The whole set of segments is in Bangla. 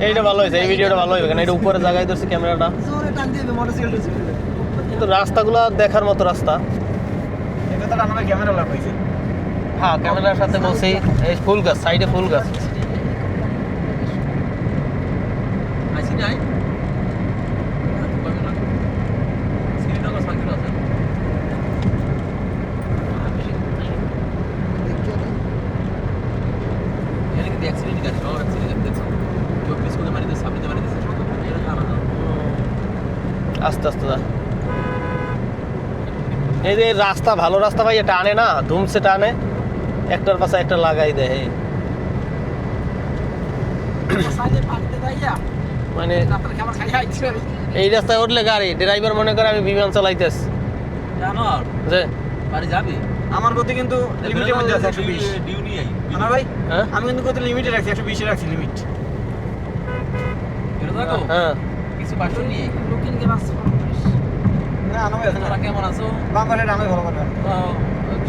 এইটা ভালো হয়েছে, এই ভিডিওটা ভালো হয়েছে, এটা উপরে জায়গায় ধরছে ক্যামেরাটা। কিন্তু রাস্তাগুলো দেখার মতো রাস্তা। ক্যামেরা লাগাইছে। হ্যাঁ, ক্যামেরার সাথে বলছি এই ফুল গাছ, সাইডে ফুল গাছ। আসি নাই শ্রীনগর সাইকেল আছে এর কি অ্যাক্সিডেন্ট গাড়ি সব অ্যাক্সিডেন্ট দেখছো কেউ পিছনে মারি দিয়ে সামনে মারি দিয়েছে এটা খারাপ না আস্তে আস্তে যা। এই যে রাস্তা ভালো রাস্তা ভাই, টানে না, ধুমসে টানে, একটার পাশে একটা লাগাই দেয়। মানে এই রাস্তায় উঠলে গাড়ি ড্রাইভার মনে করে আমি বিমান চালাইতেছি। জানো যে বাড়ি যাবি আমার গতি কিন্তু লিমিটের মধ্যে আছে 120 ডিউ নিয়ে আই না ভাই, হ্যাঁ আমি কিন্তু গতি লিমিটে রাখছি, 120 এ রাখছি লিমিট। এটা দেখো হ্যাঁ কিছু পাঁচশো নিয়ে লুকিং কে বাস না আনো আছে না, তোরা কেমন আছো বাম পাশে ডানে ভালো করবেন।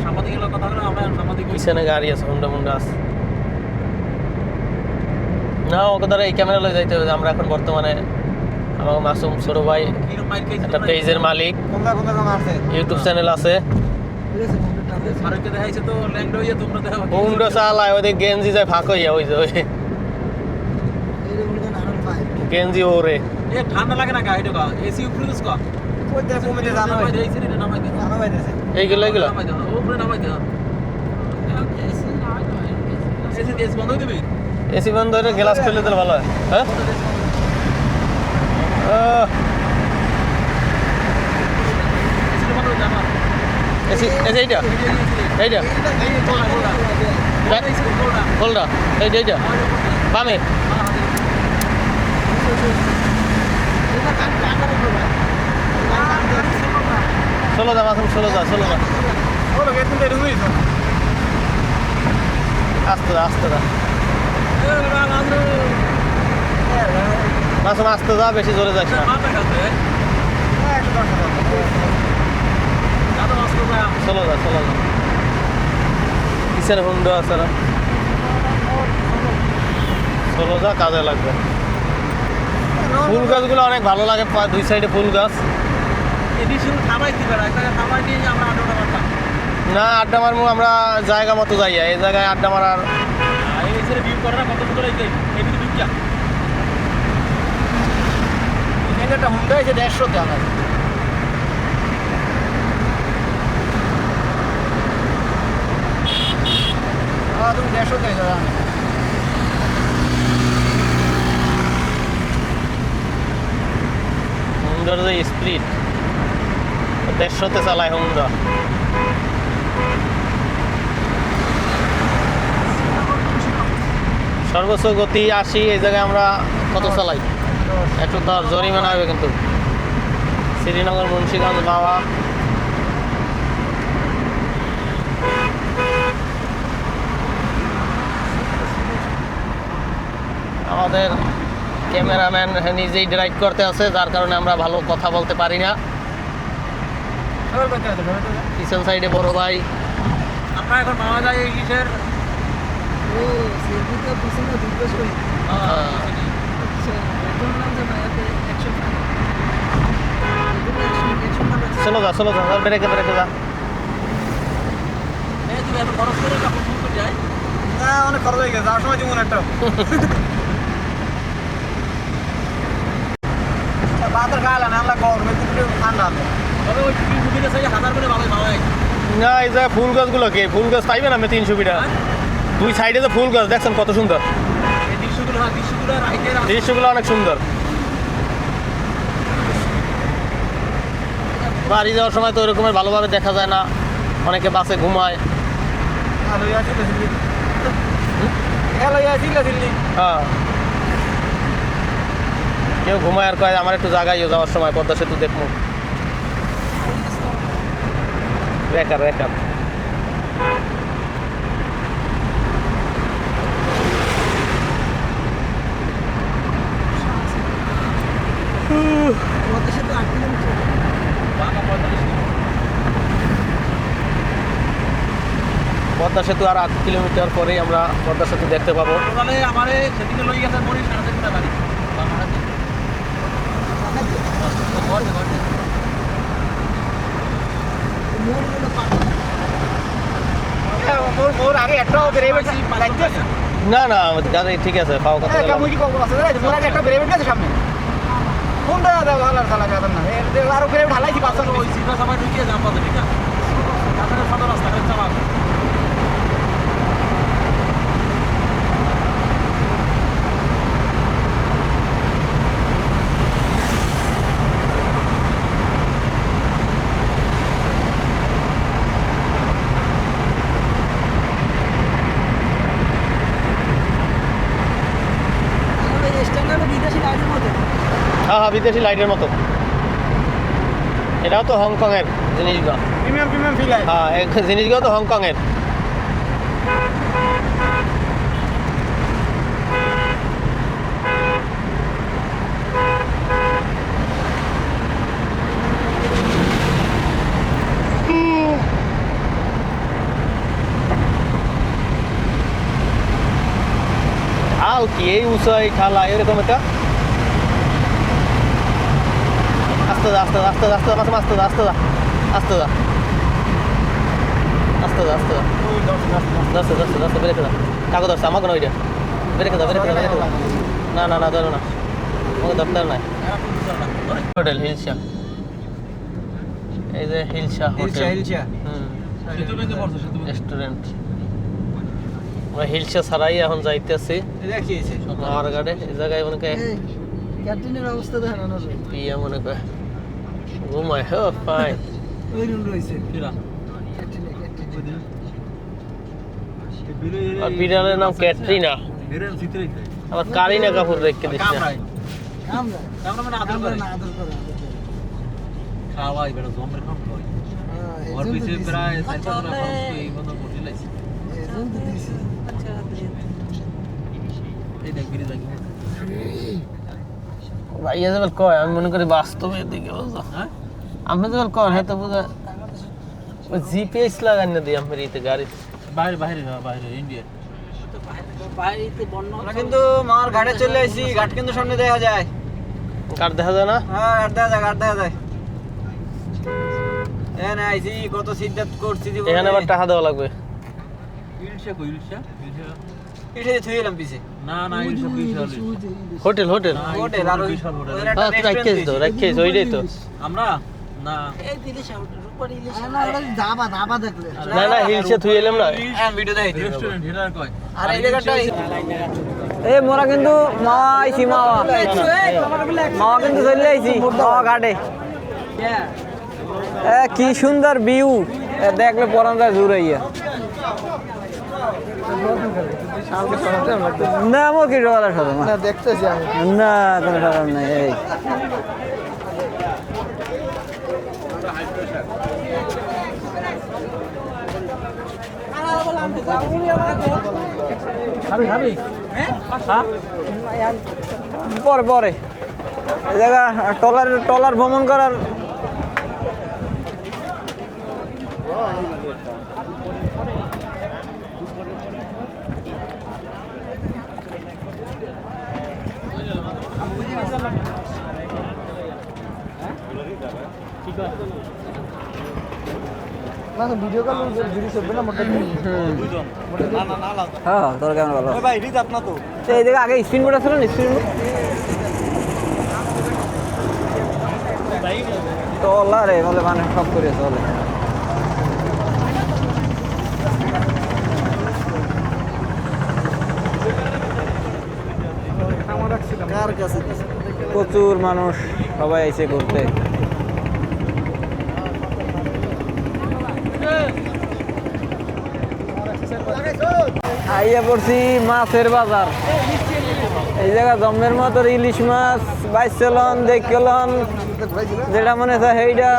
সাংবাদিকের কথা বলে আমরা সাংবাদিক পিছনে গাড়ি আছে, হুন্ডা মুন্ডা আছে। না ওকে ধরে এই ক্যামেরা লয়ে যাইতে হবে। আমরা এখন বর্তমানে আমার মাসুম ছোট ভাই কিরম মাইর খাইছে একটা পেজের মালিক, কোনটা কোনটা কাম আছে, ইউটিউব চ্যানেল আছে। ফারুককে দেখাইছে তো ল্যাংড হইয়া তোমরা দেখো হুন্ডা চালায়, ওদের গেঞ্জি যায় ফাঁক হইয়া, ওই যে ওই গেঞ্জি ওরে। এ ঠান্ডা লাগে না গাড়িটা গা এসি উপরে দিস কো ওই দেখো কমে জানা ভাই, এই সিরিটা নামাই দে জানা ভাই দেছে এইগুলো এইগুলো নামাই দে উপরে নামাই দে এসি দেশ বন্ধ হয়ে দিবি এসি বন্ধ হলে গ্লাস খুলে দিলে ভালো হয়। হ্যাঁ এসি বন্ধ হয়ে যাবে এসি এসি এইটা এইটা কোলটা এইটা এইটা বামে ষোলো দা মাসুম, ষোলো দা ওরে গেটে ঢুকেই তো আস্তে দা আস্তে দা মাসুম আস্তে দা, বেশি জোরে যাস না। ষোলো দা কিসের হুন্ডা আছে না, ষোলো দা কাজে লাগবে। ফুল গাছগুলো অনেক ভালো লাগে, দুই সাইডে ফুল গাছ। এদি শুরু থামাই দিবে না একটা থামাই দিয়ে আমরা আড্ডা মারতাম না আড্ডা মারবো আমরা জায়গা মতো যাই, এই জায়গায় আড্ডা মারার এই এসে ভিউ করে না কত সুন্দর এই এদিকে ভিউ যা এখানে একটা হুন্ডা আছে 150 তে আমার। তুমি 150 তে যাও। হুন্ডার যে স্পিড 150-তে চালায় হুন্ডা। সর্বোচ্চ গতি 80, এই জায়গায় আমরা কত চালাই? একটু তার জরিমানা হবে কিন্তু। শ্রীনগর মুন্সিগঞ্জ বাবা আমাদের ক্যামেরাম্যান নিজেই ড্রাইভ করতে আছে, যার কারণে আমরা ভালো কথা বলতে পারি না। পিছন সাইডে বড় ভাই। আমরা এখন পাওয়া যায় এই কিসের চলো যা ব্রেকে যা। এত খরচ করে যখন ফোন করে যায় না অনেক খরচ হয়ে গেছে, যাওয়ার সময় যেমন একটা বাতার গালা না আমরা গরমে কিন্তু ঠান্ডা হবে। তবে ওই মুভিতে চাই 1000 করে ভালো ভালো হয় না এই যে ফুল গাছগুলো কে ফুল গাছ পাইবেন আপনি 300 বিটা। দুই সাইডে যে ফুল গাছ দেখছেন কত সুন্দর, এই দৃশ্যগুলো রাইটের দৃশ্যগুলো অনেক সুন্দর। বাড়ি যাওয়ার সময় তো ওরকমের ভালোভাবে দেখা যায় না, অনেকে বাসে ঘুমায়। হ্যাঁ কেউ ঘুমায় আর কয় আমার একটু জায়গায় যাওয়ার সময় পদ্মা সেতু দেখবো। বেকার পদ্মা পদ্মা সেতু আর 8 কিলোমিটার পরেই আমরা পদ্মা সেতু দেখতে পাবো। টোটালে আমারে সেদিকে লই গেছে মরি 3.5 ঘন্টা বাড়ি বা মারাতে ঘর মোর আগে একটাও ব্রেভেট লাগতেছে না না গাড়ি ঠিক আছে পাও কথা বললাম। কামুই কি কম আছে রে মোর আগে একটা ব্রেভেট আছে সামনে কোনটা দাও ভালো চালা কথা না এর আরো ব্রেভেট ঢালাইছি পাছন ওই সিধা সবাই ঢুকিয়ে যাম পাবে ঠিক আছে তাহলে সাদা রাস্তা করে চালাবো হ্যাঁ হ্যাঁ বিদেশি লাইটের মতো। এটাও তো হংকংয়ের জিনিসগুলো। প্রিমিয়াম প্রিমিয়াম ফিল আছে হ্যাঁ এই জিনিসগুলো তো হংকংয়ের। ঢাল কি এই উঁচাই ঢালা এরকম একটা আস্তে যা আস্তে যা আস্তে যা আস্তে যা আস্তে যা আস্তে যা আস্তে যা আস্তে যা আস্তে যা দশে দশে দশে বেরেকে যা কাগজ ধরছে আমাকে নয় বেরেকে যা বেরেকে যা বেরেকে যা না না না ধরো না আমাকে দরকার নাই। হোটেল হিলসা এই যে হিলসা হোটেল সেতু বেঁধে পড়ছে সেতু রেস্টুরেন্ট আমরা হিলসা ছাড়াই এখন যাইতেছি দেখিয়েছে আমার গাড়ি এই জায়গায় মনে করে ক্যান্টিনের অবস্থা দেখেন না পিয়া মনে করে ঘুমায় হো ফাইন ওই রুম রয়েছে কিরা আর বিড়ালের নাম ক্যাটরিনা বিরেন চিত্রই আবার কারিনা কাপুর রেখে দিচ্ছে কামরাই আমরা কামরা মানে আদর করে আদর করে খাওয়াই বেটা জমের খাম খাওয়াই ওর পিছে প্রায় 4-5 টাকা এই মতো বসে লাইছে এজন তো দিছি এই দেখ বিরে দেখি ভাইয়া যাবেল কয় আমি মনে করি বাস্তবে দিকে বুঝো হ্যাঁ আমি যাবেল কয় হ্যাঁ তো বুঝা ওই জিপিএস লাগান না দিই আমার ইতে গাড়ি বাইরে বাইরে বাইরে ইন্ডিয়া আমরা কিন্তু মার ঘাটে চলে আইছি ঘাট কিন্তু সামনে দেখা যায় কার দেখা যায় না হ্যাঁ ঘাট দেখা যায় ঘাট দেখা যায় এখানে আইছি কত সিদ্ধাত করছি জীবনে এখানে আবার টাকা দেওয়া লাগবে ইলশা কই ইলশা পিঠে থুই এলাম পিছে না না ইলশা বিশাল হোটেল হোটেল হোটেল আর ওই বিশাল হোটেল ওই একটা হ্যাঁ তুই রাখিস তো রাখিস ওইটাই তো আমরা না ধাবা ধাবা দেখলে না না হিলসে থুই এলাম না হ্যাঁ ভিডিও দেখাই রেস্টুরেন্ট হেরার কয় আর এই জায়গাটা এই মোরা কিন্তু মাওয়া আইছি মাওয়া মাওয়া কিন্তু চলে আইছি মাওয়া ঘাটে এ কি সুন্দর ভিউ দেখলে পরান যায় জুড়াইয়া না আমার কি ডলার সাথে না দেখতেছি আমি না কোনো ডলার নাই এই পরে পরে এই জায়গা টলার ভ্রমণ করার ভিডিও কল ভিডিও চলবে না মোটা হ্যাঁ তোর কেমন ভালো ভাই রিজাত না তো এই দেখে আগে স্ক্রিন বোর্ড ছিল না স্ক্রিন বোর্ড টলারে বলে মানে সব করে চলে প্রচুর মানুষ সবাই এসে ঘুরতে আইয়া পড়ছি মাছের বাজার এই জায়গা জম্মের মতো ইলিশ মাছ 22 চলন 2 চলন যেটা মনে হয় সেইটা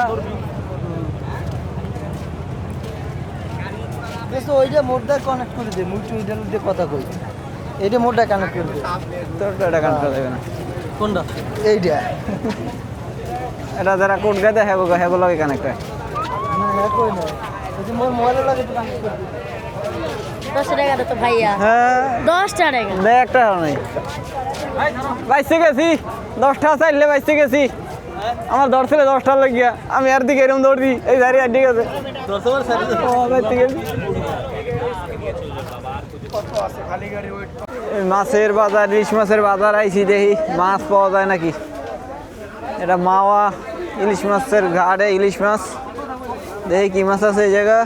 ওইটা মোটটা কানেক্ট করে দে মুই চুইডাল দিয়ে কথা কই এইটা মোটটা কানেক্ট করে দে তোরটা এটা কানেক্ট করা যাবে না কোনটা এইটা এটা যারা কোড গায় দেখাবো হেগো লাগে কানেক্ট হয় না কই না এই যে মোর মোবাইলে লাগে তো কানেক্ট করে 10 টাকা দে তো ভাইয়া হ্যাঁ 10 টাকা দে একটা নেই বাইসে গেছি 10টা চাইলে বাইসে গেছি আমার ধরছিল 10টা লাগিয়া আমি আর দিকে এরকম দৌড়ি এই ধারে আর ঠিক আছে বাইসে গেছি মাছের বাজার ইলিশ মাছের বাজার আইছি দেখি মাছ পাওয়া যায় নাকি এটা মাওয়া ইলিশ মাছের ঘাড়ে ইলিশ মাছ দেখি কি মাছ আছে এই জায়গা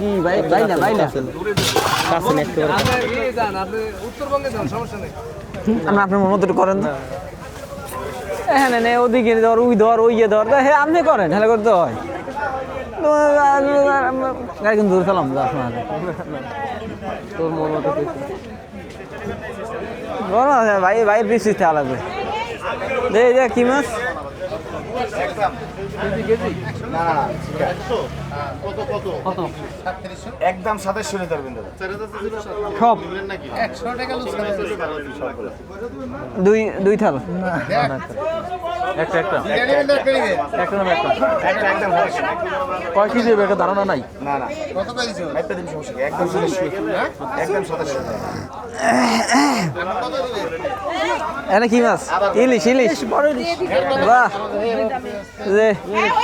কি বাইলা আপনার মতো করেন হ্যাঁ না ওদিকে ধর ওই ধর ওই ধর হ্যাঁ আপনি করেন হেলে করতে হয় গাড়ি কিন্তু দূর খেলাম তোর মন মতো ভাই ভাইয়ের পিস পিস থাকা লাগবে দে কি মাছ একদম 2700 টাকা দেবেন দাদা সব 100 টাকা লুজ দুই থাল একটা একটা একদম কয় কেজি হবে একটা ধারণা নাই না না কত করে দিছো একটা দিন সমস্যা একদম 2700 একদম 2700 এনে কি মাছ ইলিশ ইলিশ বড় ইলিশ বাহ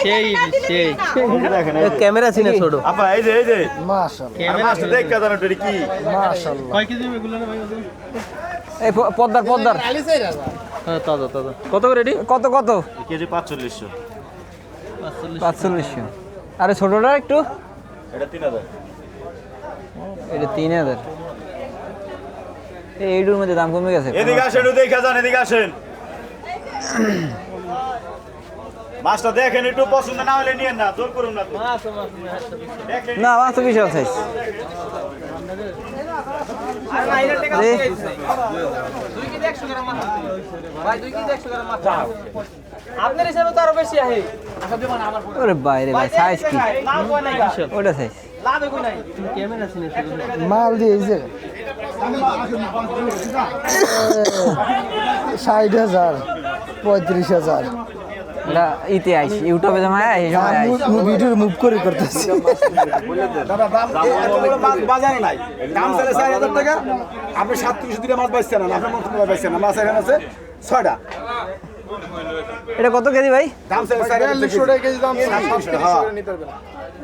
সেই ক্যামেরা ছিল ছোট আপা এই যে মাশাআল্লাহ মাছ দেখ কা জানো এটা কি মাশাআল্লাহ কয় কেজি হবে এগুলো না ভাই এই পদ্মার হ্যাঁ তাজা কত করে রেডি কত কেজি 4500 4500 আরে ছোটটা একটু এটা 3000 এটা 3000 এইটুর মধ্যে দাম কমে গেছে এদিকে আসেন দেখা যান এদিকে আসেন মাছটা দেখেন একটু পছন্দ না হলে নিয়েন না জোর করুন না না মাছ তো বিশাল সাইজ আপনার হিসাবে তো আরো বেশি আহে ওরে বাইরে ভাই সাইজ কি ওটা সাইজ লাভ কই নাই ক্যামেরা সিনে মাল দিয়েছে 60,000 35,000 এটা ইতে আইছি ইউটিউবে জমা এই সময় আইছি ভিডিও মুভ করে করতেছি দাদা দাম এত বড় মাছ বাজারে নাই দাম চলে 4000 টাকা আপনি 3700 দিলে মাছ পাইছেন না আপনি মাছ পাইছেন না মাছ এখানে আছে 6টা এটা কত কেজি ভাই দাম চলে 4000 টাকা কেজি দাম 3700 করে নিতে পারবেন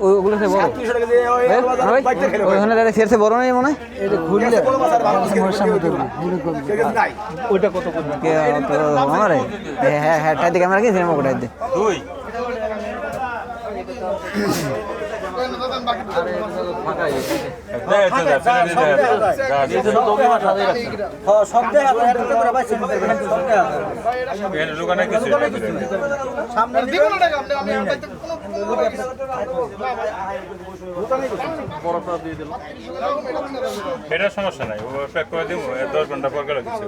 ওগুলো সে বড় 3700 টাকা দিয়ে ওই বাজারে বাইতে খেলে ওখানে দাদা ফেরছে বড় নাই মনে হয় এটা খুললে বড় মাছ আর ভালো মাছ আমার সামনে ধরবে ভিডিও করবে কেজি নাই ওইটা কত করে আমারে হ্যাঁ টাইতে ক্যামেরা কি সিনেমা কোটাই দে দুই এটা সমস্যা নাই ও প্যাক করে দিব 10 ঘন্টা পর গেল কিছু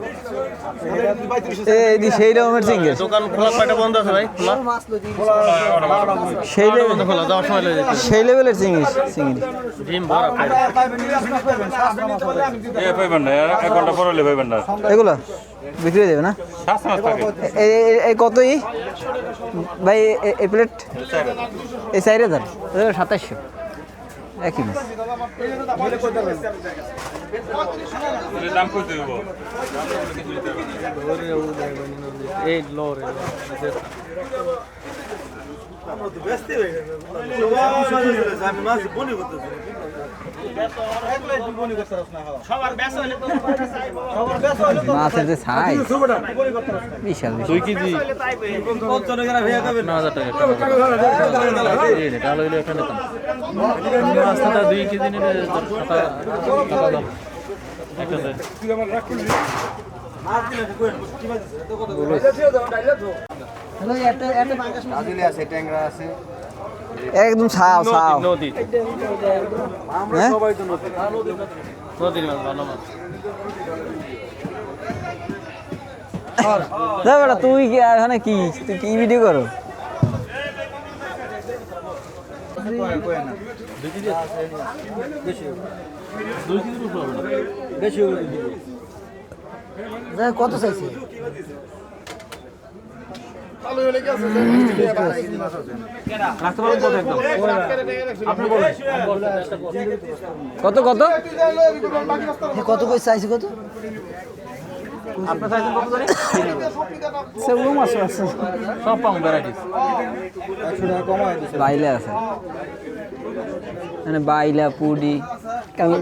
এই দি সেই রকমের চিংড়ি দোকান খোলা কয়টা বন্ধ আছে ভাই খোলা সেই বন্ধ খোলা যাওয়ার সময় লেগে যেতে সেই লেভেলের চিংড়ি জিম ভরা এ পাইবেন না 1 ঘন্টা পর হলে পাইবেন না এগুলো বিক্রি হয়ে যাবে না সাতটা মাছ থাকে এই কত ভাই এই প্লেট এই 4000 2700 একই মাছ দাম কত দেব এই লোরে মাছের যে সাইজ বিশাল 2 কেজি 90 টাকা এটা লইলে এখানে তো রাস্তাটা 2 কেজি নিলে টাকা দাম একটা দে একদম ছাও নদী হ্যাঁ নদীর মাছ ভালো মাছ বেটা তুই কি এখানে কি তুই কি ভিডিও করো কত চাইছে চালু হলে কি আছে রাখতে পারবেন কত একদম আপনি বলেন কত কত কত কই চাইছি কত আপনার চাইছেন কত জানি সেগুলো মাছ আছে সব পাবো ভ্যারাইটিস বাইলা আছে মানে বাইলা পুডি কেমন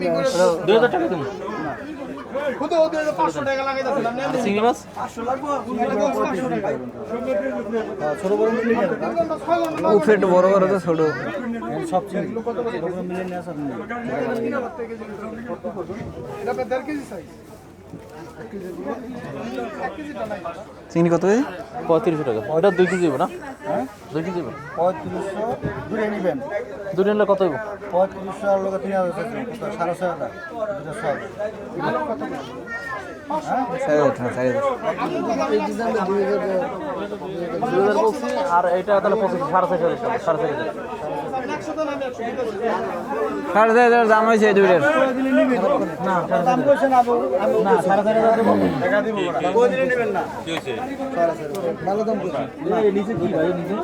2000 টাকা দিন কত 500 টাকা লাগাইতাছিলাম না চিংড়ি মাছ ছোট বড় মিলে উফে একটু বড় বড় তো ছোট সব চিনি মিলে নিয়ে আসেন এটা 1.5 কেজি সাইজ চিংড়ি কত কেজি 3500 টাকা ওটা 2 কেজি হবে না হ্যাঁ 2 কেজি হবে 3500 দূরে নেবেন দুটো নিলে কত হবে 3500 আর লোকে 3000 6.5 বলছি আর এটা তাহলে 25 4.5 4,500 দাম হয়েছে এই দুইটার না দাম কইছেন আবু না 4.5 টাকা দিব কই দিলে নেবেন না কি হয়েছে ভালো দাম কইছেন এই নিচে কি ভাই নিচে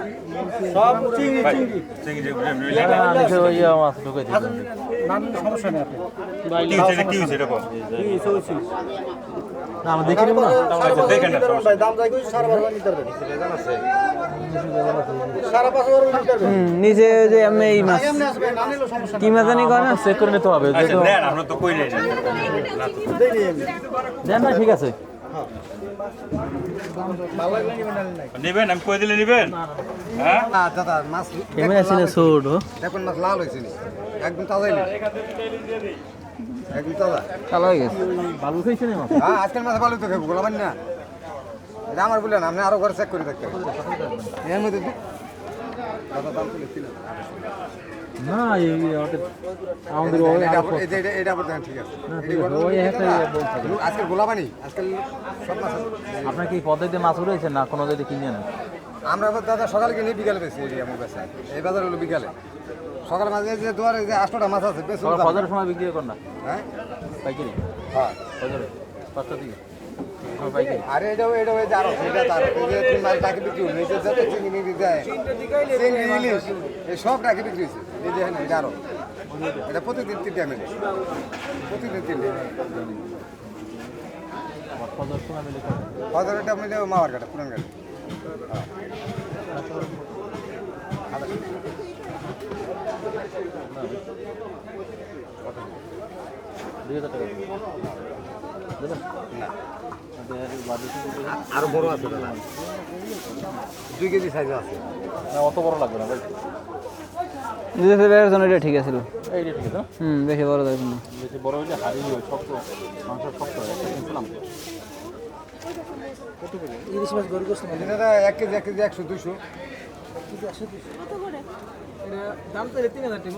সব চিংড়ি ভাই চিংড়ি চিংড়ি বুঝলেন নইলে নিচে ওই মাছ ঢুকে দিই নাম সমস্যা নেই আপনি কি হয়েছে কি হয়েছে এরকম কি চলছে না আমরা দেখে নেব না আচ্ছা দেখেন না ভাই দাম যাই কইছি 5.5 নিতে পারবেন সারা 5.5 নিতে পারবেন নিচে যে আমি এই মাছ এমনি আসবে না নিলে সমস্যা কি মাছ জানি কয় না চেক করে নিতে হবে আচ্ছা দেন আমরা তো কই নাই না দেই নেই এমনি দেন না ঠিক আছে ভালো লাগলে নেবেন না নাই নেবেন আমি কই দিলে নেবেন হ্যাঁ না দাদা মাছ কেমন আছে না ছোট দেখুন মাছ লাল হইছে নি একদম তাজাই না একদম তাজা ভালো হয়ে গেছে বালু খাইছে না মাছ হ্যাঁ আজকাল মাছ ভালো তো খাবো গোলামান না এটা আমার বললেন আপনি আরো ঘরে চেক করে দেখতে এর মধ্যে দাদা দাম তুলে না এই আমাদের ওই এটা আবার দেখেন ঠিক আছে ওই একটা আজকাল গোলাবানি আজকাল সব মাছ আপনার কি পদ্ধতিতে মাছ উঠেছেন না কোনো যদি কিনে নেন আমরা আবার দাদা সকালে কিনে বিকালে বেশি আমার কাছে এই বাজার হলো বিকালে সকালে মাছ এই যে দুয়ারে যে 8টা মাছ আছে বেশি সকাল ফজরের সময় বিক্রি করেন না হ্যাঁ পাইকারি হ্যাঁ ফজরে 5টা দিকে পাইকারি আরে এটা ওই যে আরো এটা তার এই যে তিন মাস টাকা বিক্রি হলো এই যে যত চিংড়ি মিংড়ি যায় চিংড়ি ইলিশ এই সব টাকা বিক্রি হয়েছে এই যে এটা আরো এটা প্রতিদিন 3টা মিলে প্রতিদিন 3টা ফজরের সময় মিলে বাজারটা মিলে মাওয়ার কাটা পুরান কাটা আরো বড় আছে দাদা 2 কেজি সাইজ আছে না অত বড় লাগবে না ভাই দুই ফেব্রুয়ারির জন্য এটা ঠিক আছে এইটা ঠিক আছে না? বেশি বড় দেখুন না বেশি বড় হইলে হাড়ি হয় শক্ত মাংস শক্ত হয় কিনছিলাম ইলিশ মাছ গরু গোশত মানে দাদা 1 কেজি 100 200 দাম তো 3000 টাকা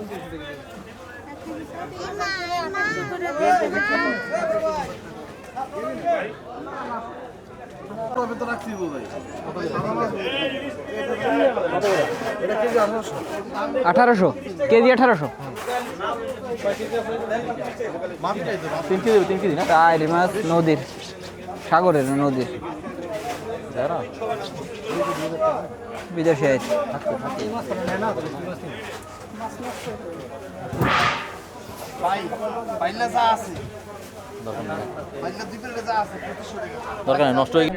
তবে তো রাখছি ভাই এটা কেজি 1800 কেজি 1800 3 কেজি না তাই মাছ নদীর সাগরের নদীর যারা বিদেশে আছে পাইলা যা আছে দরকার নেই পাইলা দুই প্লেটে যা আছে 2500 টাকা দরকার নেই নষ্ট হয়ে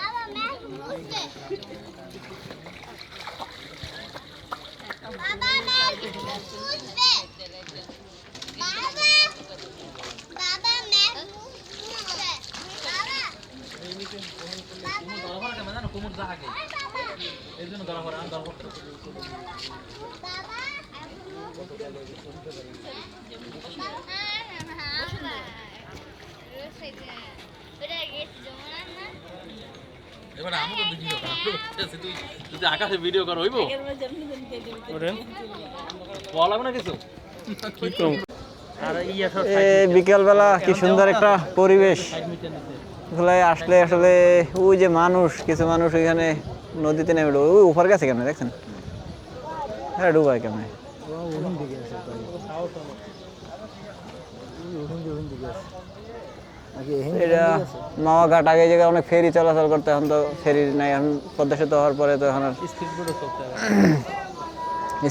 Baba, मैं मुझसे Baba, मैं मुझसे Baba, Baba, मैं मुझसे Baba, কুমুর জাহাগে এই জন্য ধরা পড়ে ধরা পড়তে এবার আমি তো ভিডিও তুই যদি আকাশে ভিডিও কর হইব বলা লাগবে না কিছু আর ইয়া সব বিকেলবেলা কি সুন্দর একটা পরিবেশ আসলে আসলে ওই যে মানুষ কিছু মানুষ ওইখানে নদীতে নেমে ওই উপর গেছে কেমন দেখছেন? হ্যাঁ ডুবাই কেমন? এটা মামা ঘাট আগে জায়গায় অনেক ফেরি চলাচল করতে, এখন তো ফেরি নাই, এখন পদ্মা সেতু হওয়ার পরে তো এখন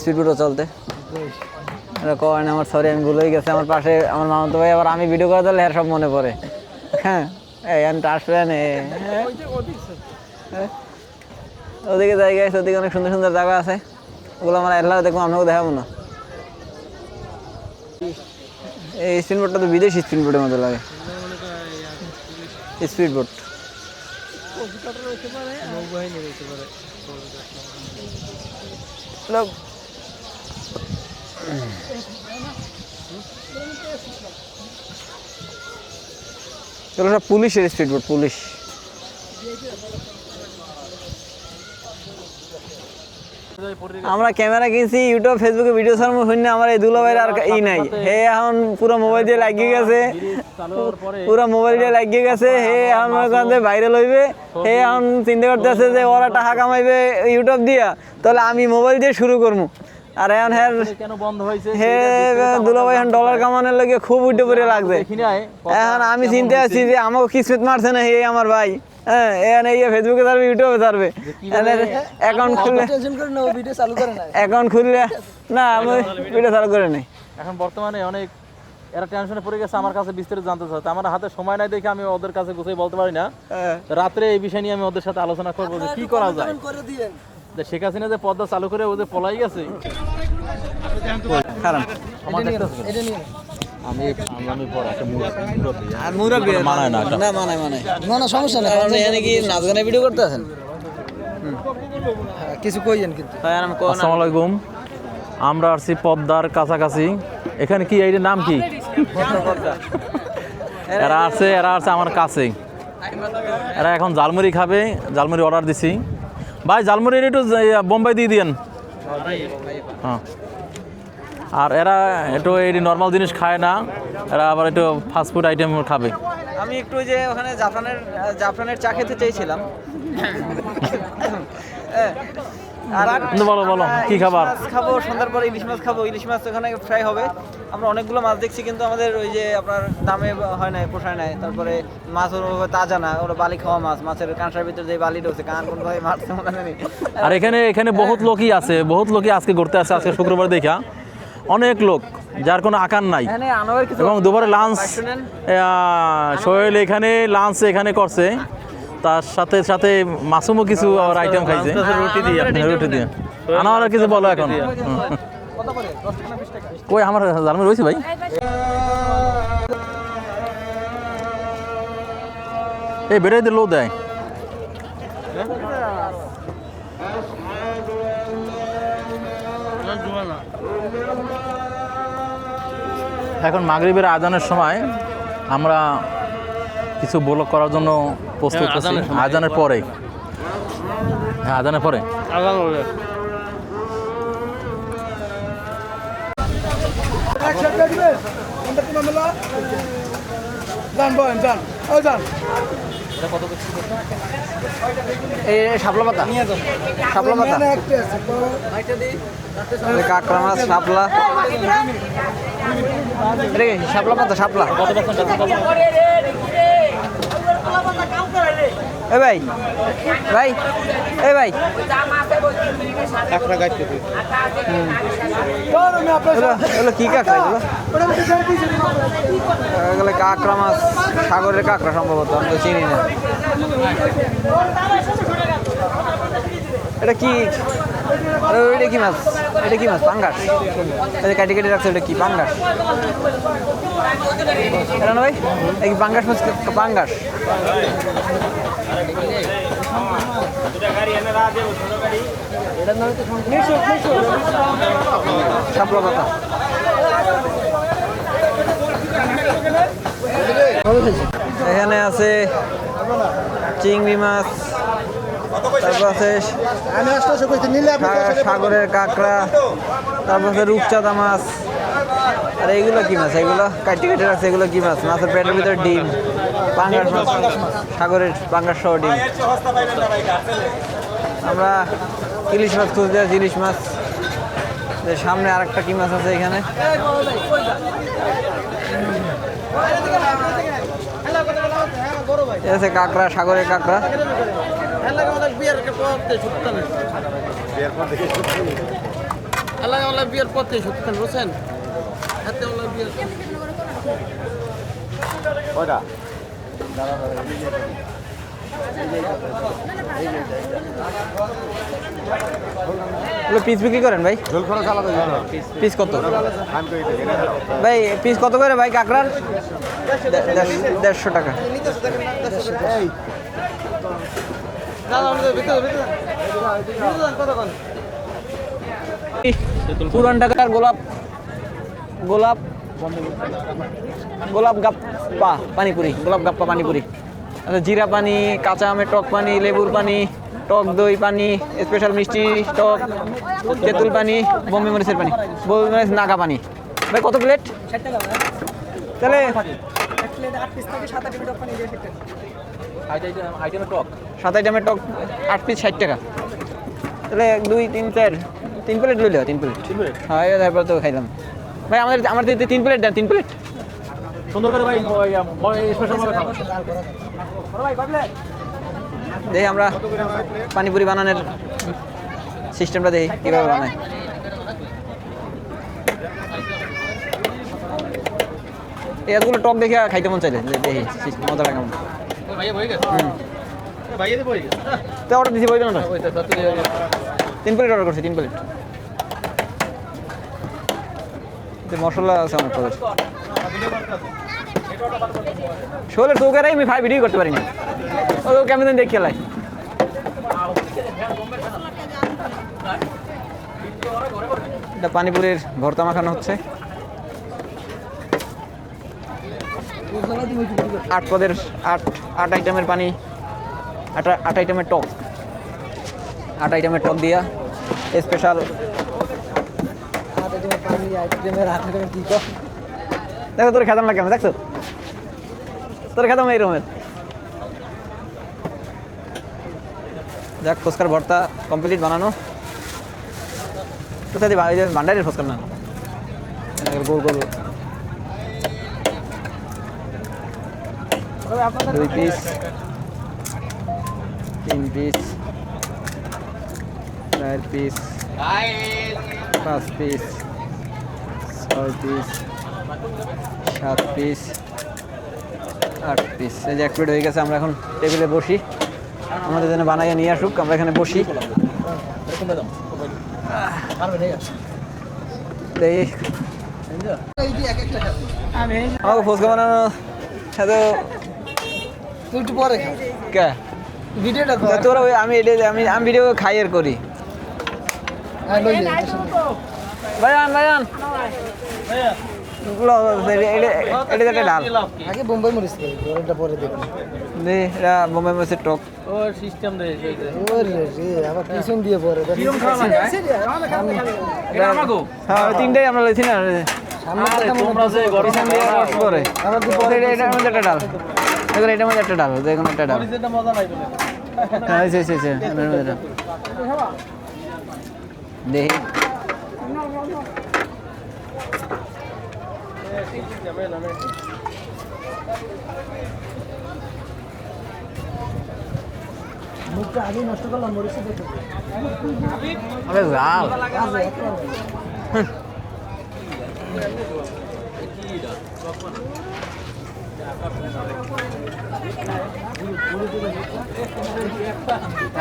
স্পিড বোটও চলতে। এটা কয় না আমার, সরি আমি ভুল হয়ে গেছে। আমার পাশে আমার মামাতো ভাই, আবার আমি ভিডিও করে দিলে সব মনে পড়ে। হ্যাঁ আসবে না, ওদিকে জায়গা আছে, ওদিকে অনেক সুন্দর সুন্দর জায়গা আছে, ওগুলো আমার এলাকা দেখবো, আপনাকে দেখাবো না। এই স্পিড বোটটা তো বিদেশি স্পিড বোটের মতো লাগে, স্পিড বোট। চলো সব পুলিশের স্পিড বোট, পুলিশ। আমরা ক্যামেরা কিনছি, ইউটিউব ফেসবুকে ভিডিও ছাড়বো শুনে আমার এই দুলাভাইয়ের আর ই নাই। হে এখন পুরো মোবাইল দিয়ে লাগিয়ে গেছে, পুরো মোবাইল দিয়ে লাগিয়ে গেছে। হে এখন ভাইরাল হইবে, হে এখন চিন্তা করতেছে যে ওরা টাকা কামাইবে ইউটিউব দিয়া, তাহলে আমি মোবাইল দিয়ে শুরু করবো। আর এখন হ্যাঁ হে দুলাভাই এখন ডলার কামানোর লাগে খুব উঠে পড়ে লাগবে। এখন আমি চিন্তা আছি যে আমাকে কিসমত মারছে না হে আমার ভাই। হ্যাঁ এখানে ফেসবুকে ছাড়বে, ইউটিউবে ছাড়বে, অ্যাকাউন্ট খুললে অ্যাকাউন্ট খুললে না আমি ভিডিও চালু করে নেই। এখন বর্তমানে অনেক এরা টেনশনে পড়ে গেছে, আমার কাছে বিস্তারিত জানতে চাচ্ছে। আমার হাতে সময় নাই দেখে আমি ওদের কাছে গুছিয়ে বলতে পারি না। রাত্রে এই বিষয় নিয়ে আমি ওদের সাথে আলোচনা করবো যে কি করা যায়। শেখ হাসিনা যে পদ্মা চালু করে ওদের পলাই গেছে, আমরা আসছি পদ্মার কাছাকাছি। এখানে কি এইটার নাম কি? এরা আছে আমার কাছে। এরা এখন ঝালমুড়ি খাবে, ঝালমুড়ি অর্ডার দিছি। ভাই ঝালমুড়ি একটু বোম্বাই দিয়ে দিয়েন। হ্যাঁ, আর এরা একটু এই নর্মাল জিনিস খায় না, এরা আবার একটু ফাস্টফুড আইটেম খাবে। আমি একটু যে ওখানে জাফরানের চা খেতে চেয়েছিলাম। বলো বলো কি খাবার খাবো? সন্ধ্যার পরে ইলিশ মাছ খাবো। ইলিশ মাছ ওখানে ফ্রাই হবে। আমরা অনেকগুলো মাছ দেখছি, কিন্তু আমাদের ওই যে আপনার দামে হয় নাই, পোষায় নাই। তারপরে মাছ তাজা না, ওরা বালি খাওয়া মাছ, মাছের কাঁটার ভিতরে যে বালি ঢুকছে, কান কোন ভাই মারছে মনে নেই। আর এখানে বহুত লোকই আছে, বহুত লোকই আজকে ঘুরতে আসছে। আজকে শুক্রবার দেখা অনেক লোক, যার কোনো আকার নাই। এবং দুপুরে লাঞ্চ সোহেল এখানে লাঞ্চ এখানে করছে, তার সাথে সাথে মাসুমও কিছু আইটেম খাইছে রুটি দিয়ে। আনার কিছু বলো এখন। কই আমার জালমুড়ি রয়েছে ভাই? এই বেড়াইতে লো দেয়। এখন মাগরিবের আজানের সময় আমরা কিছু ব্লগ করার জন্য প্রস্তুত আছি। আজানের পরে, হ্যাঁ আজানের পরে শাপলা পাতা, শাপলা পাতা, কাঁকড়া মাছ, শাপলা, শাপলা পাতা, শাপলা। এ ভাই ভাই এ ভাই এগুলো কি কাঁকড়া? এগুলো কাঁকড়া মাছ, সাগরের কাঁকড়া সম্ভবত, আমি তো চিনি না। এটা কি? এটা কি মাছ? এটা কি মাছ? পাঙ্গাস। এটা কাটি কাটি রাখছে, এটা কি পাঙ্গাস? এটা না ভাই, এই পাঙ্গাস মাছ, পাঙ্গাস। শাপলা পাতা। এখানে আছে চিংড়ি মাছ, তারপর আছে সাগরের কাঁকড়া, তারপর আছে রূপচাঁদা মাছ। আর এইগুলো কি মাছ? এগুলো কাটি কাটি রাখছে, এগুলো কি মাছ? মাছের পেটের ভিতরে ডিম, পাঙ্গাস মাছ, সাগরের পাঙ্গাস সহ ডিম। আমরা ইলিশ মাছ খুঁজতে আছি, ইলিশ মাছ। যে সামনে আর একটা কি মাছ আছে এখানে। এ আছে কাঁকড়া, সাগরের কাঁকড়া। কয়টা পিস বিক্রি করেন ভাই? ঝোল খরচ আলাদা পিস কত আমি তো এটা ভাই? পিস কত করে ভাই কাঁকড়ার? 150 টাকা। পুরান ঢাকার গোলাপ গোলাপ গোলাপ গাপ্পা পানিপুরি, গোলাপ গাপ্পা পানিপুরি। আচ্ছা, জিরা পানি, কাঁচা আমের টক পানি, লেবুর পানি, টক দই পানি, স্পেশাল মিষ্টি টক, তেঁতুল পানি, বোম্বে মরিচের পানি, বোম্বে মরিচ নাগা পানি। ভাই কত প্লেট? তাহলে 7 আইটেমের টক 8 পিস 60 টাকা। তাহলে 2, 3, 4 3 প্লেট লইলে 3 প্লেট। হ্যাঁ, তারপর তো খাইলাম ভাই। আমার 3 প্লেট দেন, 3 প্লেট সুন্দর করে ভাই স্পেশাল ভাবে খাবো। দেখি আমরা পানিপুরি বানানোর সিস্টেমটা দেখি কীভাবে বানায়। এতগুলো টক দেখে খাইতে মন চাইলে দেখি মজা লাগে। তো অর্ডার দিছি বইল না, 3 প্লেট অর্ডার করছি, 3 প্লেট। মশলা আছে অনেক প্রকার। শোলের চৌকারাই আমি 5 ভিডিও করতে পারি না, ও কেমন দেখি খেলাই। এটা পানিপুরির ভর্তা মাখানো হচ্ছে। 8 পদের 8 আইটেমের পানি, 8 আইটেমের টক, 8 আইটেমের টক দিয়া স্পেশাল। দেখো তোর খেতাম না কেমন, দেখছো তোর খেতাম এইরকমের। যাক, ফুচকার ভর্তা কমপ্লিট বানানো। কোথায় ভান্ডারের ফুচকার না, গোল গোল। 2 piece, 3 piece, 4 piece, 5 piece, 6 piece, 7 piece, 8 piece. এই যে 1 প্লেট হয়ে গেছে। আমরা এখন টেবিলে বসি, আমাদের জন্য বানাইয়া নিয়ে আসুক, আমরা এখানে বসি। আমাকে ফুচকা বানানো এত একটু পরে কে ভিডিওটা তোরা আমি ভিডিও খাই আর করি। ভাইয়ান ভাইয়ান এটা একটা ডাল, আগে বোম্বাই মরিচ এটা পরে দেখুন। এটা বোম্বাই মরিচের টক। ওরে রে, আবার পিছন দিয়ে পরে হ্যাঁ, 3টাই আমরা লইছি না, পিছন দিয়ে রস পরে। এটার মধ্যে একটা ডাল, দেখুন এটার মধ্যে একটা ডাল, দেখুন একটা ডাল। হ্যাঁ, দেখি মুখটা আগে নষ্ট করলাম মরিচ দেখে। আরে লাল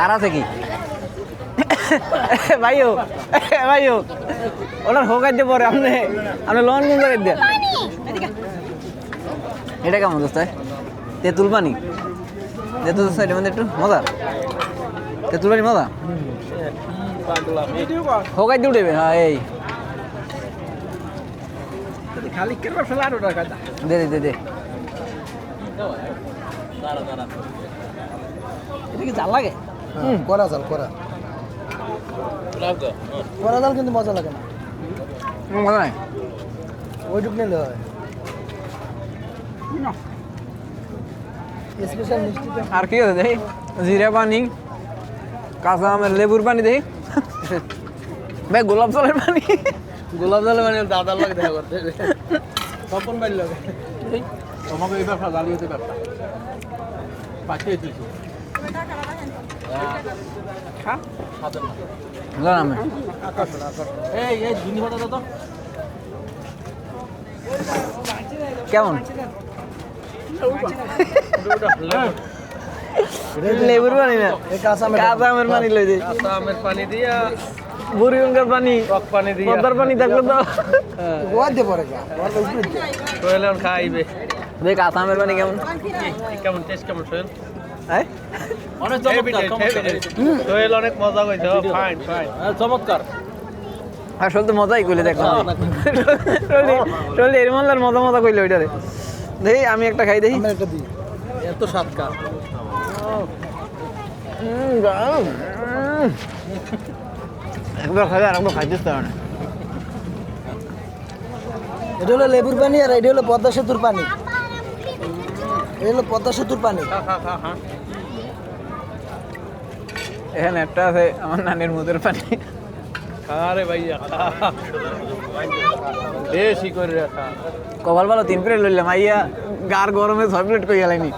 আর আছে কি ভাইও ভাইও ওনার হোকার দিয়ে পরে আপনি লন গুন করে দিয়ে। এটা কেমন দোস্ত? তেঁতুল পানি, তেঁতুল এটা মানে একটু মজা, তেঁতুল পানি মজা। হোকার দিয়ে উঠবে। হ্যাঁ, এই খালি কেরবা ফেলা আর ওটা কাটা দে দে দে। এটা কি জাল লাগে? করা জাল, করা করা জাল কিন্তু মজা লাগে না, মজা নাই। ওইটুক নিলে হয়। স্পেশাল মিষ্টিটা আর কি আছে দেখি? জিরা পানি, কাঁচা আমের লেবুর পানি দেখি ভাই গোলাপ জলের পানি গোলাপ জলে মানে দাদার লাগে দেখা করতে তপন বাইর লাগে তোমাকে এই ব্যবসা জ্বালিয়ে ব্যবসা পাঠিয়ে দিয়েছি এই দুনি কথা তো কেমন লেবুর পানি না কাঁচা আমের পানি লই দিই আমের পানি দিয়া বুড়িগঙ্গার পানি টক পানি দিয়া পদ্মার পানি থাকলে তো ওয়াদে পড়ে যা সোহেল এখন খাইবে দেখ কাঁচা আমের পানি কেমন কেমন টেস্ট কেমন সোহেল হ্যাঁ অনেক চমৎকার সোহেল অনেক মজা কইছে ফাইন ফাইন চমৎকার আসলে তো মজাই কইলে দেখো চলে এর মানলার মজা মজা কইলে ওইটারে দেখি আমি একটা খাই দেখি একটা দিই এত স্বাদকার একবার খাই আর একবার খাইতে পারে না এটা হলো লেবুর পানি আর এটা হলো পদ্মা সেতুর পানি এটা হলো পদ্মা সেতুর পানি এখানে একটা আছে আমার নানির মুদের পানি আরে ভাইয়া বেশি করে রাখা কপাল ভালো 3 প্লেট লইলাম আইয়া গার গরমে 6 প্লেট কই গেলাইনি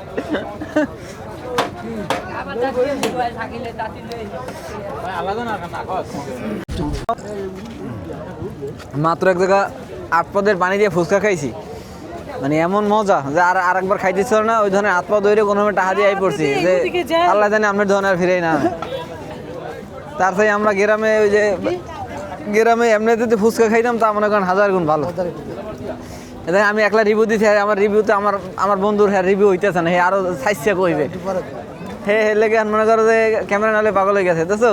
মাত্র এক জায়গা 8 পদের পানি দিয়ে ফুচকা খাইছি মানে এমন মজা যে আর একবার খাইতে ছিল না ওই ধরনের 8 পদ ধরে কোনো টাকা দিয়ে আই পড়ছি যে আল্লাহ জানে আপনার ধরনের ফিরেই না তার থেকে আমরা গ্রামে ওই যে গ্রামে এমনি যদি ফুচকা খাইতাম তা মনে করেন 1000 গুণ ভালো এটা আমি একলা রিভিউ দিছি আমার রিভিউতে আমার বন্ধুর হ্যাঁ রিভিউ হইতেছে না হে আরো সাইজে কইবে হে লেগে মনে করো যে ক্যামেরা নালে পাগল হয়ে গেছে দোস্ত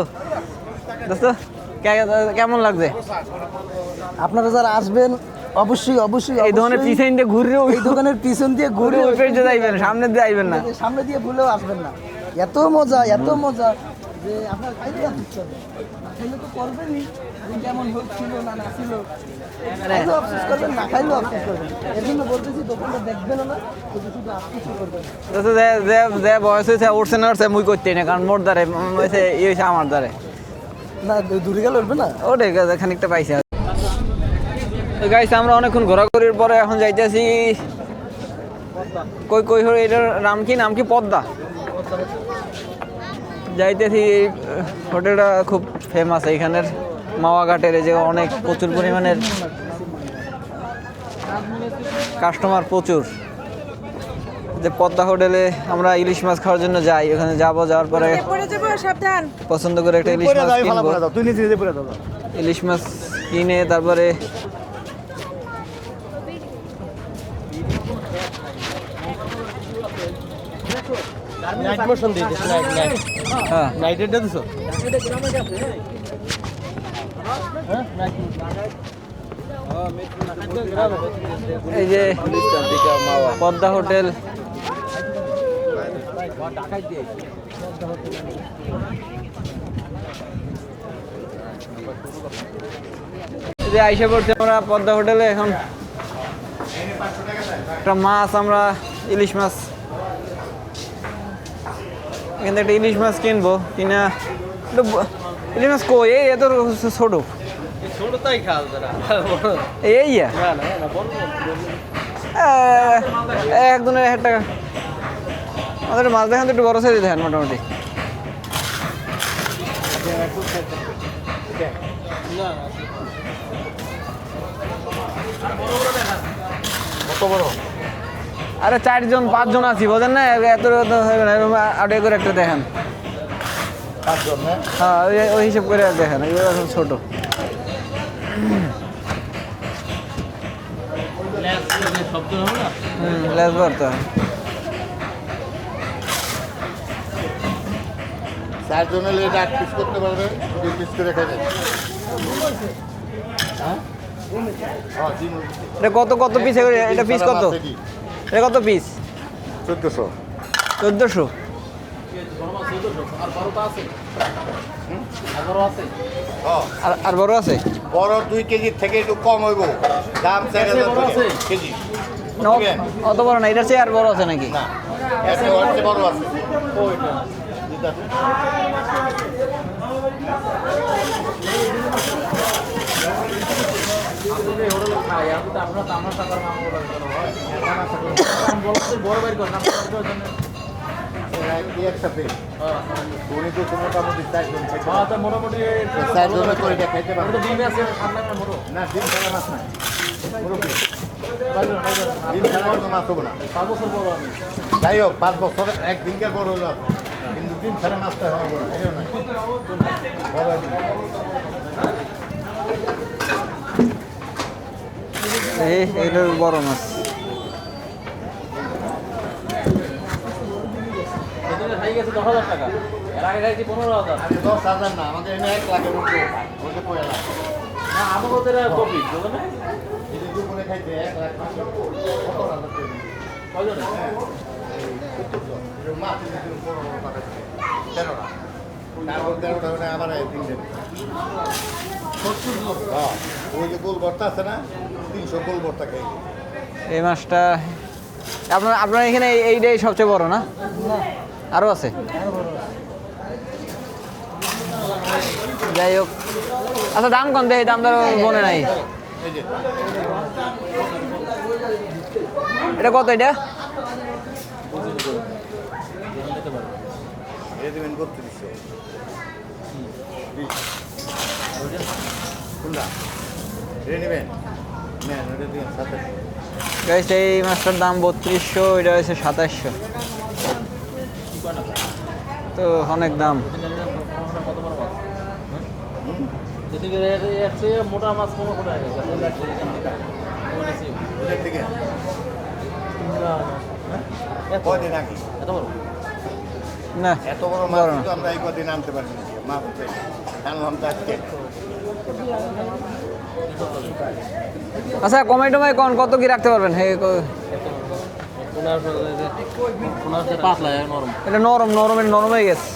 কেমন লাগছে আপনারা যারা আসবেন অবশ্যই অবশ্যই এই ধরনের পিছন দিয়ে ঘুরে এই দোকানের পিছন দিয়ে ঘুরে ওই পেজে যাইবেন সামনে দিয়ে আইবেন না সামনে দিয়ে ভুলেও আসবেন না এত মজা যে আপনার খাইতে আসছে খাইলে তো করবেনই যে কেমন হচ্ছিল না ছিল খাইলেও আফসোস করবেন না খাইলেও আফসোস করবেন এর জন্য বলতেছি দোকানটা দেখবেনও না শুধু শুধু আফসোসও করবেন দোস্ত যে বয়স হয়েছে উঠছে না উঠছে মুই করতেই না কারণ মোর দ্বারে হয়েছে ই হয়েছে আমার দ্বারে না দূরে গেলে উঠবে না ওটাই খানিকটা পাইছে গাইছে আমরা অনেকক্ষণ ঘোরাঘুরির পরে এখন যাইতেছি কই এটার নাম কি পদ্মা যাইতেছি হোটেলটা খুব ফেমাস এইখানের মাওয়া ঘাটের এই যে অনেক প্রচুর পরিমাণের কাস্টমার প্রচুর যে পদ্মা হোটেলে আমরা ইলিশ মাছ খাওয়ার জন্য যাই ওখানে যাওয়ার পরে পছন্দ করে একটা ইলিশ মাছ কিনবো ইলিশ মাছ কিনে তারপরে নাইট মোশন দিয়ে দিস নাইট হ্যাঁ নাইটেরটা দিছো এই যে পদ্মা হোটেল এই যে আইসা পড়ছি আমরা পদ্মা হোটেলে এখন একটা মাছ আমরা ইলিশ মাছ এখান থেকে একটা ইলিশ মাছ কিনবো কিনা ইলিশ মাছ কই এই এত ছোট ছোটটাই খাও যারা এই একজনের 1000 টাকা আমাদের মাছ দেখান তো একটু বড় সাইজ দেখেন মোটামুটি কত বড় আরে 4 জন 5 জন আছি বোঝেন না এত হবে না আড়ে করে একটা দেখেন 5 জন না হ্যাঁ ওই হিসাব করে দেখেন এগুলো এখন ছোট শব্দ হবে না লেস ভরতে হয় 4 জনের লেট 8 পিস করতে পারবে 2 পিস করে খাবে এটা কত পিস এটা পিস কত এটা কত পিস 1400 1400 আর বড় আছে বড় 2 কেজি থেকে একটু কম হইব দাম 4000 কেজি না, অত বড় না এটা চেয়ে আর বড় আছে নাকি একটা হচ্ছে বড় আছে একসাথে উনি তো মোটামুটি 4 জন মোটামুটি 4 জনের করে খাইতে পারবে না ডিম ছাড়া মাছ নাই ডিম ছাড়া কোনো মাছ হবে না যাই হোক 5 বছর একদিনকার বড় হলো কিন্তু ডিম ছাড়া মাছটা হবে না এটা না এইটা বড় মাছ। গেছে 10,000 টাকা, এর আগে খাইছি 15,000। 10,000 না, আমাদের এনে 1 লাখের মতো ওটা কয় লাখ না আমাকে ওদের প্রফিট বুঝলেন না, যদি দুপুরে খাইতে 1 লাখ কয়জনে মাছ বড় বড় পাতা 13টা তারপর 13টা মানে আবার 3 দিন 70 লোক। হ্যাঁ ওই যে গোল ভর্তা আছে না 300 গোল ভর্তা খাই। এই মাছটা আপনার এখানে এইটাই সবচেয়ে বড় না, আরও আছে? যাই হোক, আচ্ছা দাম কম দেয়, দাম দর মনে নাই। এই যে এটা কত? এটা এই দিবেন 3200 কোনটা রে নেবেন না ওটা দিন 2700। গাইস এই মাছটার দাম 3200, এটা হয়েছে 2700, তো অনেক দাম। মোটা মাছ কোনো কোটা ওটার থেকে কয়দিন আগে না এত বড় মাছ তো আমরা এই কদিন আনতে পারি না, মাছ আনলাম তো আজকে। আচ্ছা কমাই টমাই কত কি রাখতে পারবেন? পাতলা নরম, এটা নরম হয়ে গেছে।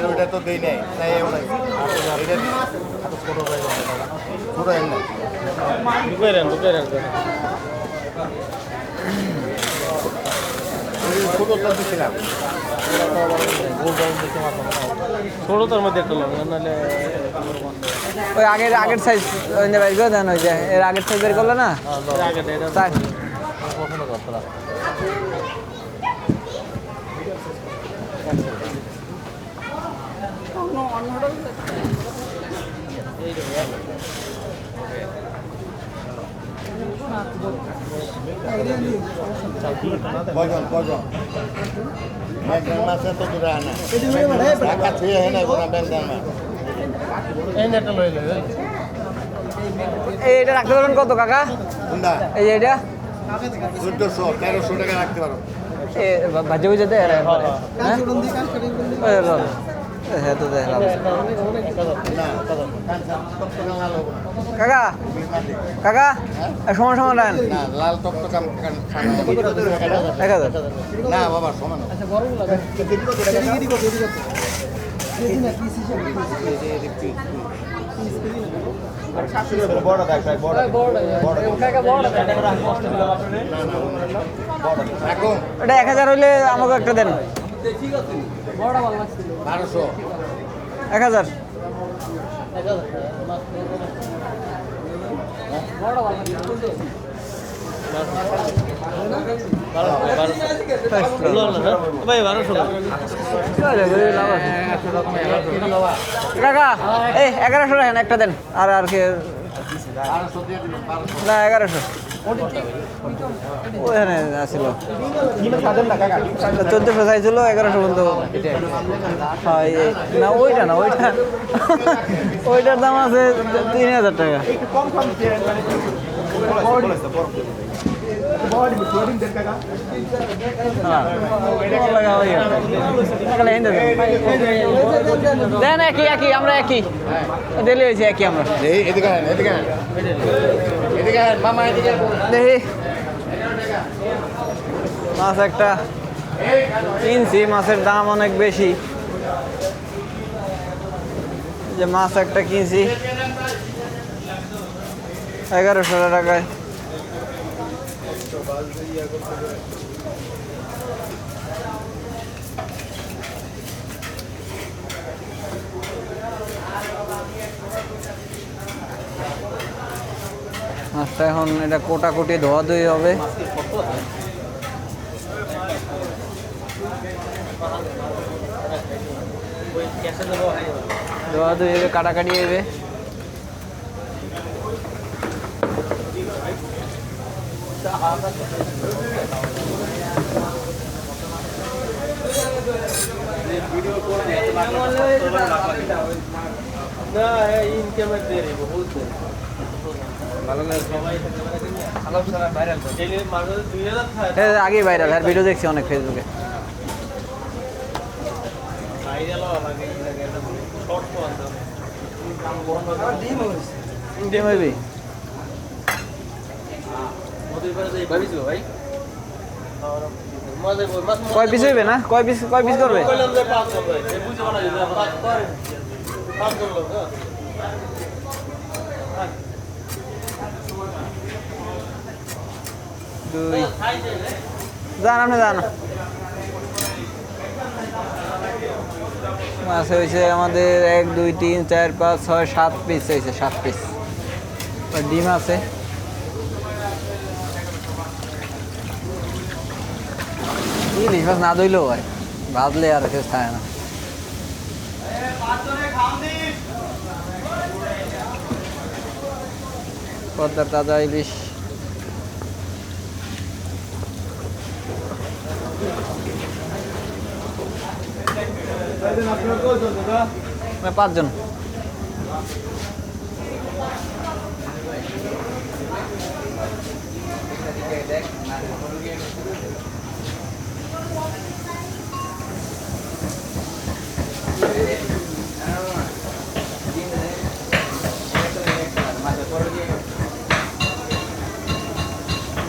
ওটা তো দেই নাই ছোটটা দিছিলাম ছোটটার মধ্যে একটা লোক নাহলে ওই আগের সাইজ বের করে দেন, ওই যে এর আগের সাইজ বের করলে না তাই। পছন্দ করতো না। কজন একজন মাছ এত দূরে আনা টাকা ছুঁয়ে হয় না গোনা ব্যাংক না এই নেটটা লইলে এইটা রাখতে পারবেন কত কাকা? কোনটা এই যে এটা 1400-1300 টাকা রাখতে পারো। ভাজে বুঝে দেয় হ্যাঁ তো দেখ না লাল হবে না। কাকা সমান দেন না লাল টকটকা 1000। না বাবা সমান বড় দেখ বড় এখন এটা 1000 হইলে আমাকে একটা দেন। 1200 1000 ভাই 1200 কাকা এই 1100 রাখেন, একটা দেন। আর কি 1200 দিয়ে দিবেন 1200 না 1100 ওখানে আসছিল 1400 চাইছিল, 1100 পর্যন্ত। হ্যাঁ না ওইটা না ওইটার দাম আছে 3000 টাকা। দেন একই আমরা একই ডেলি হয়েছে একই আমরা। এদিকে মামা এদিকে দেখি মাছ একটা কিনছি, মাছের দাম অনেক বেশি। যে মাছ একটা কিনছি 1100 টাকায়, মাছটা এখন এটা কোটাকুটি ধোয়াধুয়ি হবে। ধোয়াধুয়ি হবে, কাটাকাটি হবে। আগে ভাইরাল, আর ভিডিও দেখছি অনেক ফেসবুকে। ডিম হইবি কয় পিস হইবে না? কয় পিস করবে? যান আপনি যান। মাছ হয়েছে আমাদের 1 2 3 4 5 6 7 পিস হয়েছে, 7 পিস। ডিম আছে। ইলিশ মাছ না ধুইলেও হয়, ভাজলে আর কেউ খায় না। পদ্মার তাজা ইলিশ। পাঁচজন।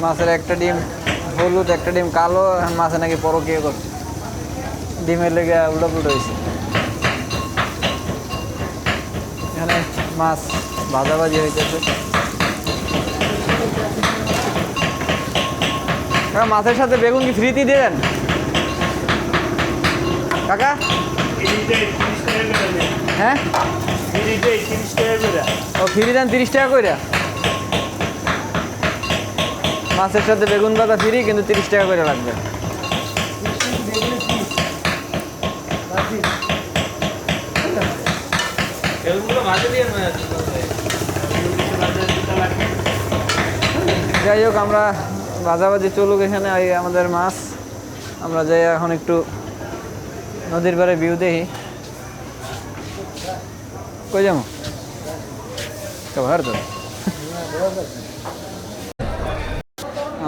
মাছের একটা ডিম হলুদ, একটা ডিম কালো। মাছে নাকি পরকীয় করছে, ডিমের লেগে উল্টাপুল্টা হয়েছে। এখানে মাছ ভাজাভাজি হইতেছে। মাছের সাথে বেগুন কি ফ্রিতে দিয়ে দেন কাকা? হ্যাঁ, ও ফ্রি দেন 30 টাকা করে। মাছের সাথে বেগুন ভাজা ফ্রি, কিন্তু 30 টাকা করে লাগবে। যাই হোক, আমরা ভাজাভাজি চলুক। এখানে আমাদের মাছ, আমরা যাই এখন একটু নদীর পাড়ে ভিউ দেখি। কই যাবো?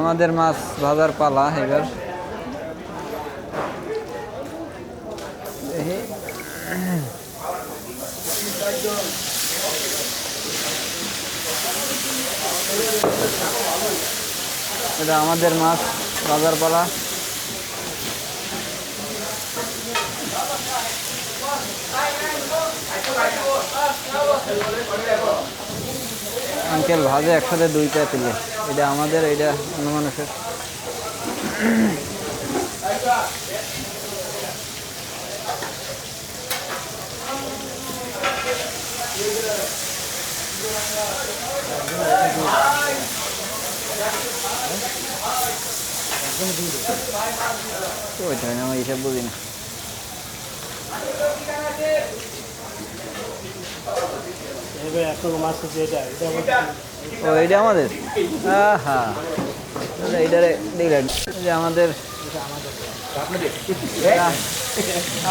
আমাদের মাছ ভাজার পালা এবার। দেখি এটা আমাদের মাছ ভাজার পালা। আঙ্কেল ভাজে একসাথে 2টা তুলে। এটা আমাদের, এটা অন্য মানুষের। ওইটা আমি এইসব বুঝি না। ও এইটা আমাদের, হ্যাঁ এইটারে দিলেন যে আমাদের।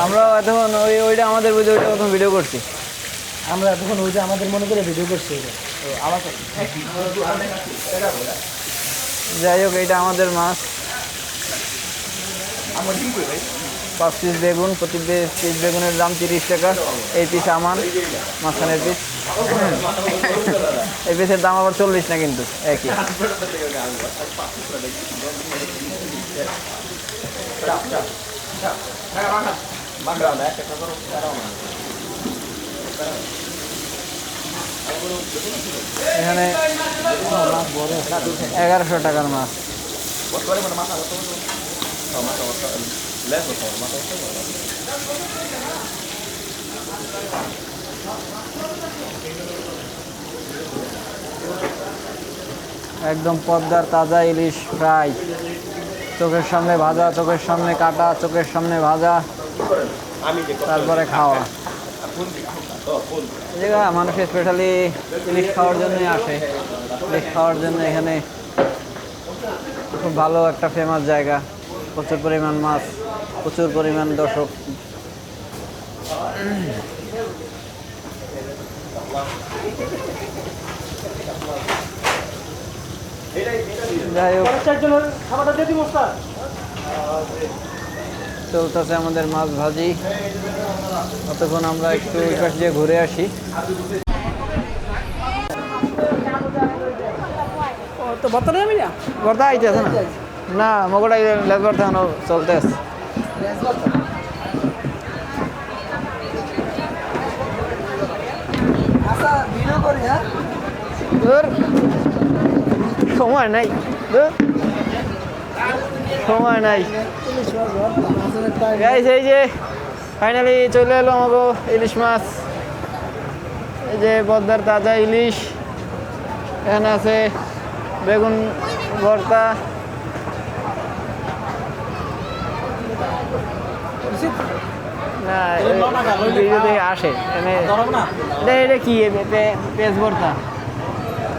আমরা এতক্ষণ ওইটা আমাদের বুঝে ওইটা এখন ভিডিও করছি। আমরা এতক্ষণ ওইটা আমাদের মনে করে ভিডিও করছি। যাই হোক, এইটা আমাদের মাছ। 5 পিস বেগুন, প্রতি পিস বেগুনের দাম 30 টাকা। এই পিস আমার, মাঝখানের পিস। এই পিসের দাম আবার 40 না, কিন্তু একই। এখানে 1100 টাকার মাছ। একদম পদ্মার তাজা ইলিশ ফ্রাই, চোখের সামনে ভাজা, চোখের সামনে কাটা, চোখের সামনে ভাজা, তারপরে খাওয়া। এই জায়গা মানুষ স্পেশালি ইলিশ খাওয়ার জন্যই আসে। ইলিশ খাওয়ার জন্য এখানে খুব ভালো একটা ফেমাস জায়গা, প্রচুর পরিমাণ মাছ, প্রচুর পরিমাণ দর্শক। যাই হোক, চলতেছে আমাদের মাছ ভাজি। ততক্ষণ আমরা একটু ওই পাশ দিয়ে ঘুরে আসি। তো বর্তমানে আমি না ভর্তা আইতেছে না, না মগটা লেজ ভর্তা এখনো চলতেছে। আচ্ছা ভিডিও করি হ্যাঁ। ধুর, সময় নাই, ধুর, সময় নাই। গাইস এই যে ফাইনালি চলে এলো আমাকে ইলিশ মাছ। এই যে পদ্মার তাজা ইলিশ, এখানে আছে বেগুন ভর্তা, না ভিডিও থেকে আসে এখানে। এটা কি পেঁয়াজ ভর্তা,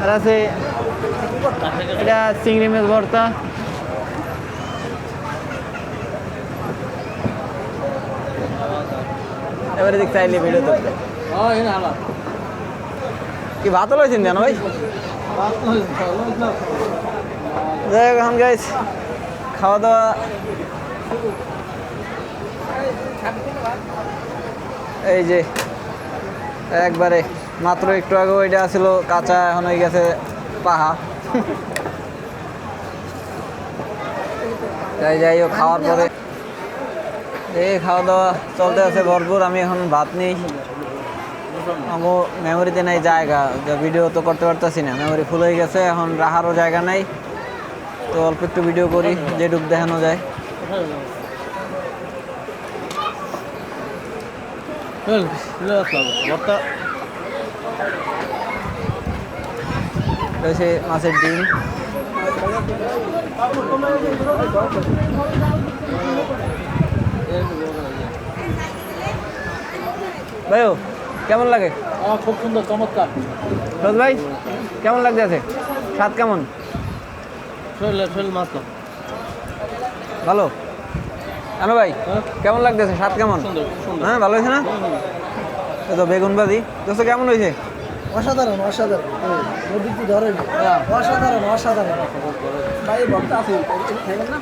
আর আছে এটা চিংড়ি মাছ ভর্তা। এবারে দেখতে আইলে ভিডিও তো কি ভাত লইছেন জানো ভাই? যাই হোক, এখন গাইস খাওয়া দাওয়া এই যে একবারে মাত্র একটু আগে ওইটা ছিল কাঁচা, এখন হয়ে গেছে পাহা। যাই হোক, খাওয়ার পরে এই খাওয়া দাওয়া চলতে আছে ভরপুর। আমি এখন ভাত নেই, আমার মেমোরিতে নাই জায়গা, যা ভিডিও তো করতে পারতেছি না, মেমোরি ফুল হয়ে গেছে। এখন রাখারও জায়গা নাই, তো অল্প একটু ভিডিও করি যেটুক দেখানো যায়। রয়েছে মাছের ডিম, ভাইও কেমন লাগে? খুব সুন্দর, চমৎকার। রোজ ভাই কেমন লাগতেছে? স্বাদ কেমন? শোল মাছ তো ভালো। আনো ভাই কেমন লাগতেছে? স্বাদ কেমন? হ্যাঁ ভালো হয়েছে না? এই তো বেগুন ভাজি দোস্ত কেমন হয়েছে? অসাধারণ অসাধারণ, নদীর কি ধরে অসাধারণ অসাধারণ ভাই। ভক্ত আছে খাইবেন না?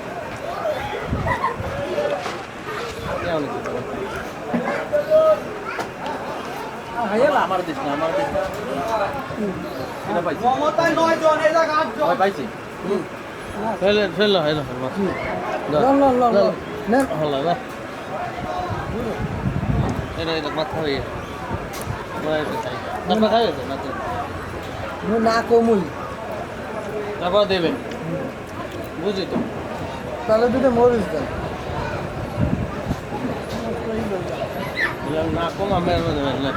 আমার দেশ না, আমার দেশ না। পাইছি না কমুই তারপর দেবেন, বুঝি তো। তাহলে দুটো মরিচ দেন। না কম আমি দেবেন না।